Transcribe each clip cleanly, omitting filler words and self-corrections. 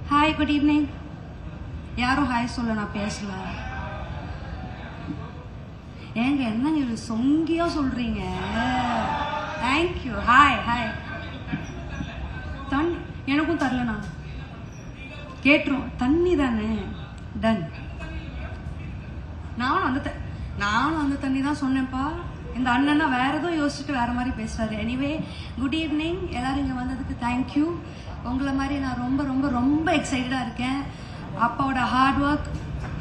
Hi, good evening. யாரும் hi சொல்ல, நான் பேசல. ஏங்க என்னங்க இது சொங்கியா சொல்றீங்க? தேங்க்யூ. Hi hi. தண்ணி எனக்கும் தரலண்ணா. கேட்டுரும். தண்ணி தானே. டன். நானும் அந்த தண்ணி தான் சொன்னேன்ப்பா. இந்த அண்ணனா வேற ஏதோ யோசிச்சுட்டு வேற மாதிரி பேசுறாரு. Anyway, good evening. எல்லாரும் இங்கே வந்ததுக்கு தேங்க்யூ. உங்களை மாதிரி நான் ரொம்ப ரொம்ப ரொம்ப எக்ஸைட்டடாக இருக்கேன். அப்பாவோட ஹார்ட் ஒர்க்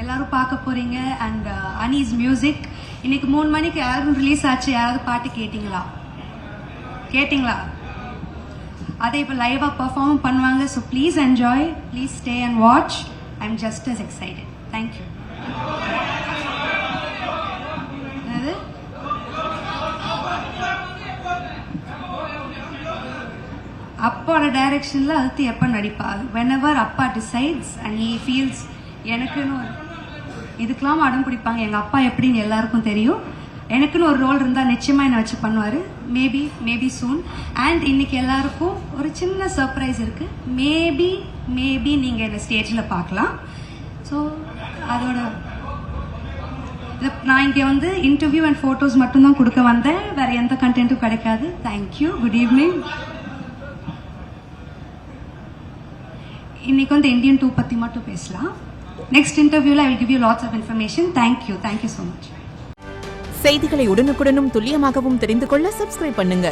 எல்லாரும் பார்க்க போறீங்க. அண்ட் அனீஸ் மியூசிக் இன்னைக்கு 3 மணிக்கு ஆல்பம் ரிலீஸ் ஆச்சு. யாராவது பாட்டு கேட்டிங்களா? அதை இப்போ லைவா பெர்ஃபார்ம் பண்ணுவாங்க. So please enjoy, please stay and watch. I'm just as excited. Thank you. அப்பாவோட டைரக்ஷன்ல அடுத்து எப்ப நடிப்பா? whenever அப்பா டிசைட்ஸ் அண்ட் he feels எனக்குன்னு இதுக்கெல்லாம் அடம் பிடிப்பாங்க. எங்க அப்பா எப்படின்னு எல்லாருக்கும் தெரியும். எனக்குன்னு ஒரு ரோல் இருந்தா நிச்சயமா என்ன வச்சு பண்ணுவாரு. Maybe soon. அண்ட் இன்னைக்கு எல்லாருக்கும் ஒரு சின்ன சர்ப்ரைஸ் இருக்கு. மேபி நீங்க என்ன ஸ்டேஜ்ல பார்க்கலாம். ஸோ அதோட நான் இங்கே வந்து இன்டர்வியூ அண்ட் ஃபோட்டோஸ் மட்டும்தான் கொடுக்க வந்தேன். வேற எந்த கண்டென்ட்டும் கிடைக்காது. தேங்க்யூ. Good evening. இன்னைக்கு வந்து இந்தியன் 2 பத்தி மட்டும் பேசலாம். நெக்ஸ்ட் இன்டர்வியூல I will give you lots of information. Thank you so much. செய்திகளை உடனுக்குடனும் துல்லியமாகவும் தெரிந்து கொள்ள சப்ஸ்கிரைப் பண்ணுங்க.